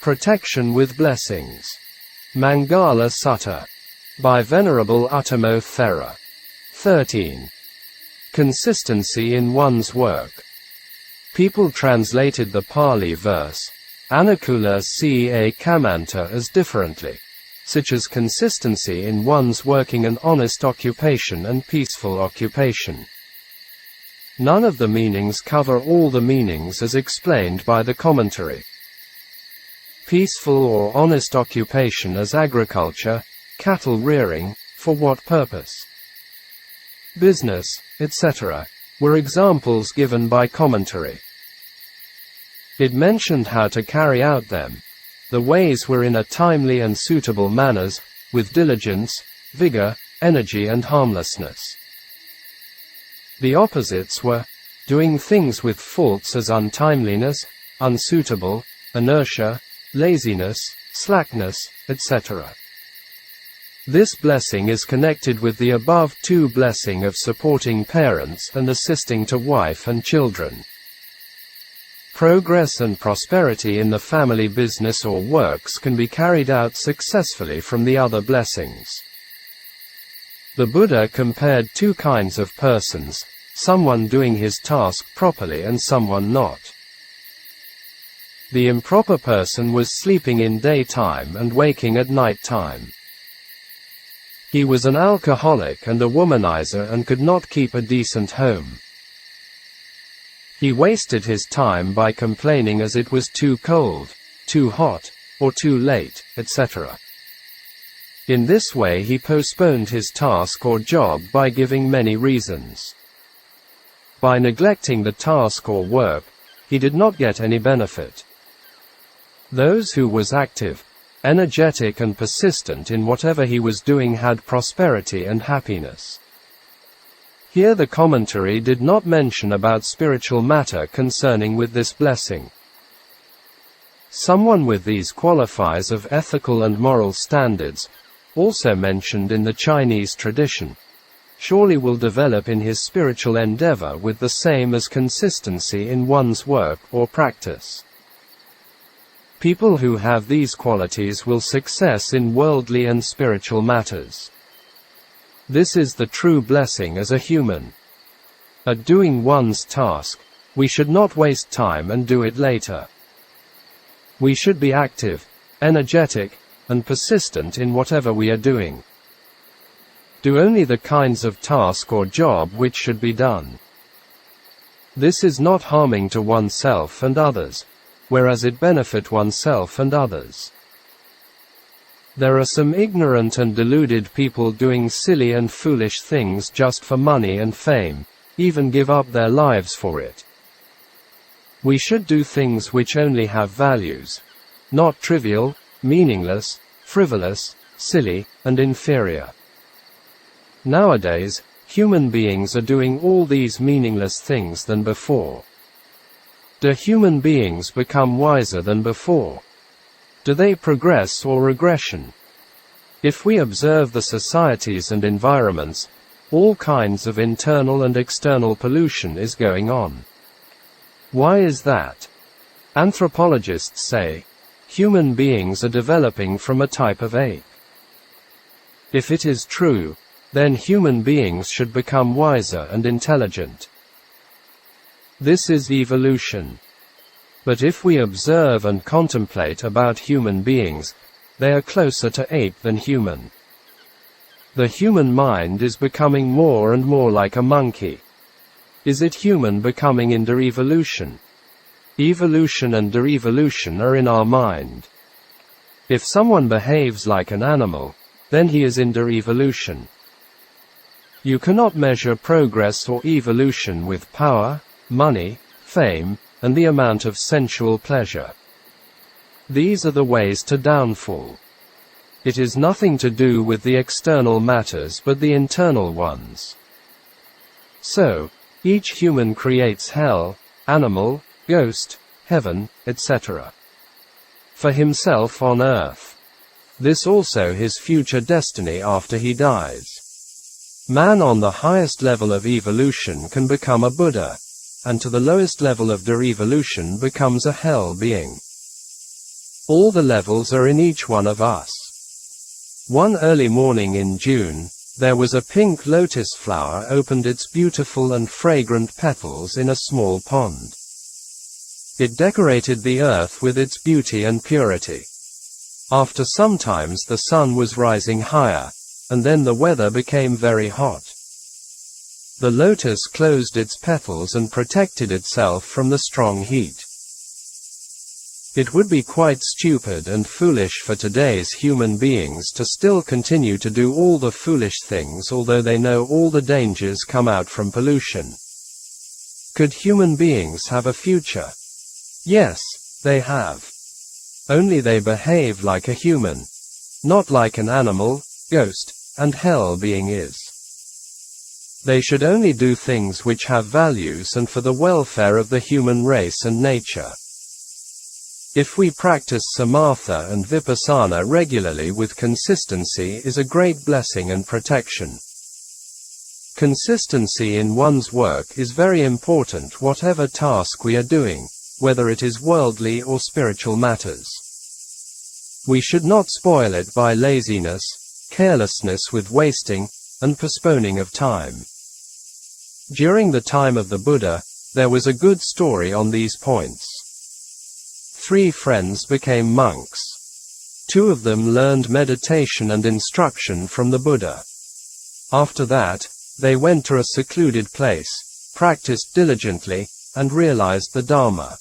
Protection with Blessings. Maṅgala Sutta. By Venerable Uttamo Thera. 13. Consistency in one's work. People translated the Pali verse, Anukula ca kamanta, as differently, such as consistency in one's working an honest occupation and peaceful occupation. None of the meanings cover all the meanings as explained by the commentary. Peaceful or honest occupation as agriculture, cattle rearing, for what purpose? Business, etc., were examples given by commentary. It mentioned how to carry out them. The ways were in a timely and suitable manners, with diligence, vigor, energy and harmlessness. The opposites were, doing things with faults as untimeliness, unsuitable, inertia, laziness, slackness, etc. This blessing is connected with the above two blessing of supporting parents and assisting to wife and children. Progress and prosperity in the family business or works can be carried out successfully from the other blessings. The Buddha compared two kinds of persons, someone doing his task properly and someone not. The improper person was sleeping in daytime and waking at night time. He was an alcoholic and a womanizer and could not keep a decent home. He wasted his time by complaining as it was too cold, too hot, or too late, etc. In this way he postponed his task or job by giving many reasons. By neglecting the task or work, he did not get any benefit. Those who was active, energetic and persistent in whatever he was doing had prosperity and happiness. Here the commentary did not mention about spiritual matter concerning with this blessing. Someone with these qualifiers of ethical and moral standards, also mentioned in the Chinese tradition, surely will develop in his spiritual endeavor with the same as consistency in one's work or practice. People who have these qualities will success in worldly and spiritual matters. This is the true blessing as a human. At doing one's task, we should not waste time and do it later. We should be active, energetic, and persistent in whatever we are doing. Do only the kinds of task or job which should be done. This is not harming to oneself and others, whereas it benefit oneself and others. There are some ignorant and deluded people doing silly and foolish things just for money and fame, even give up their lives for it. We should do things which only have values, not trivial, meaningless, frivolous, silly, and inferior. Nowadays, human beings are doing all these meaningless things than before. Do human beings become wiser than before? Do they progress or regression? If we observe the societies and environments, all kinds of internal and external pollution is going on. Why is that? Anthropologists say, human beings are developing from a type of ape. If it is true, then human beings should become wiser and intelligent. This is evolution. But if we observe and contemplate about human beings, they are closer to ape than human. The human mind is becoming more and more like a monkey. Is it human becoming in de-evolution? Evolution and de-evolution are in our mind. If someone behaves like an animal, then he is in de-evolution. You cannot measure progress or evolution with power, money, fame, and the amount of sensual pleasure. These are the ways to downfall. It is nothing to do with the external matters but the internal ones. So, each human creates hell, animal, ghost, heaven, etc. for himself on earth. This also his future destiny after he dies. Man on the highest level of evolution can become a Buddha, and to the lowest level of de-evolution becomes a hell being. All the levels are in each one of us. One early morning in June, there was a pink lotus flower opened its beautiful and fragrant petals in a small pond. It decorated the earth with its beauty and purity. After some times the sun was rising higher, and then the weather became very hot. The lotus closed its petals and protected itself from the strong heat. It would be quite stupid and foolish for today's human beings to still continue to do all the foolish things although they know all the dangers come out from pollution. Could human beings have a future? Yes, they have. Only they behave like a human, not like an animal, ghost, and hell being is. They should only do things which have values and for the welfare of the human race and nature. If we practice samatha and vipassana regularly with consistency is a great blessing and protection. Consistency in one's work is very important whatever task we are doing, whether it is worldly or spiritual matters. We should not spoil it by laziness, carelessness with wasting, and postponing of time. During the time of the Buddha, there was a good story on these points. 3 friends became monks. 2 of them learned meditation and instruction from the Buddha. After that, they went to a secluded place, practiced diligently, and realized the Dharma.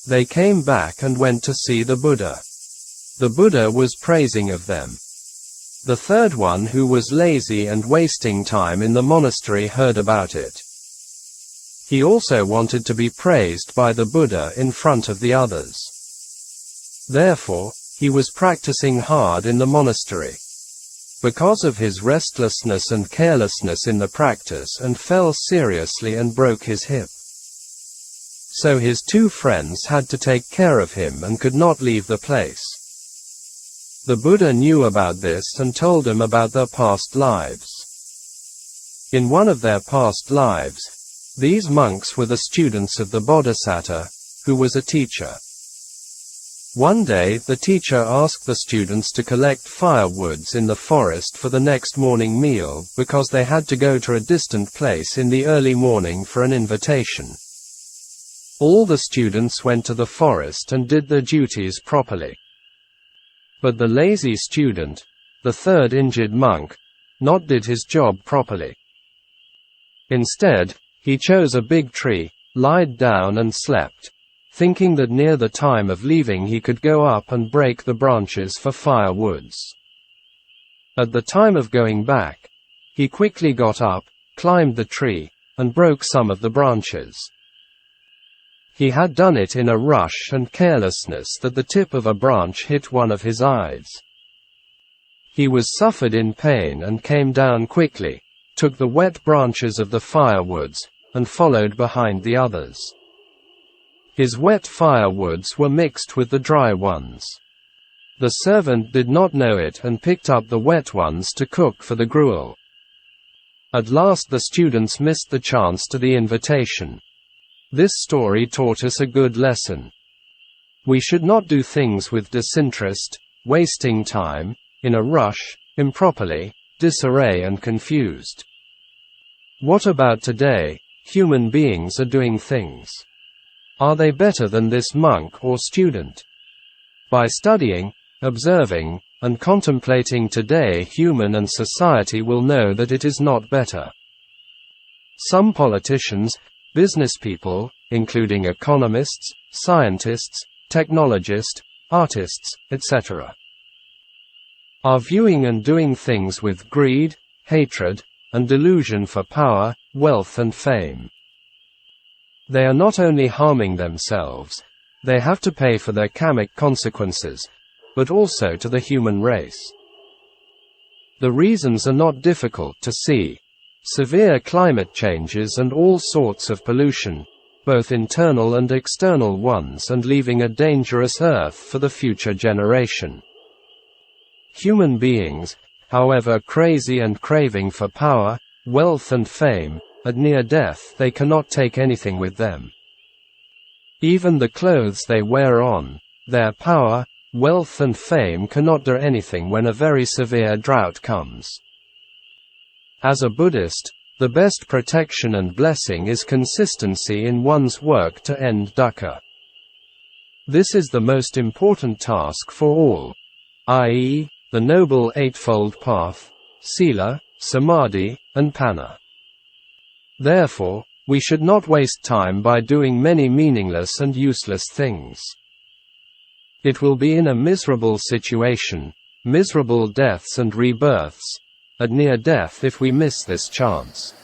They came back and went to see the Buddha. The Buddha was praising of them. The 3rd one, who was lazy and wasting time in the monastery, heard about it. He also wanted to be praised by the Buddha in front of the others. Therefore, he was practicing hard in the monastery. Because of his restlessness and carelessness in the practice, and fell seriously and broke his hip. So his 2 friends had to take care of him and could not leave the place. The Buddha knew about this and told them about their past lives. In one of their past lives, these monks were the students of the Bodhisattva, who was a teacher. One day, the teacher asked the students to collect firewoods in the forest for the next morning meal, because they had to go to a distant place in the early morning for an invitation. All the students went to the forest and did their duties properly. But the lazy student, the 3rd injured monk, not did his job properly. Instead, he chose a big tree, lied down and slept, thinking that near the time of leaving he could go up and break the branches for firewoods. At the time of going back, he quickly got up, climbed the tree, and broke some of the branches. He had done it in a rush and carelessness that the tip of a branch hit one of his eyes. He was suffered in pain and came down quickly, took the wet branches of the firewoods, and followed behind the others. His wet firewoods were mixed with the dry ones. The servant did not know it and picked up the wet ones to cook for the gruel. At last the students missed the chance to the invitation. This story taught us a good lesson. We should not do things with disinterest, wasting time, in a rush, improperly, disarray and confused. What about today? Human beings are doing things. Are they better than this monk or student? By studying, observing, and contemplating today, human and society will know that it is not better. Some politicians, business people, including economists, scientists, technologists, artists, etc., are viewing and doing things with greed, hatred, and delusion for power, wealth and fame. They are not only harming themselves, they have to pay for their karmic consequences, but also to the human race. The reasons are not difficult to see. Severe climate changes and all sorts of pollution, both internal and external ones, and leaving a dangerous earth for the future generation. Human beings, however crazy and craving for power, wealth and fame, at near death they cannot take anything with them. Even the clothes they wear on, Their power, wealth and fame cannot do anything when a very severe drought comes. As a Buddhist, the best protection and blessing is consistency in one's work to end dukkha. This is the most important task for all, i.e., the Noble Eightfold Path, Sila, Samadhi, and Panna. Therefore, we should not waste time by doing many meaningless and useless things. It will be in a miserable situation, miserable deaths and rebirths, at near death if we miss this chance.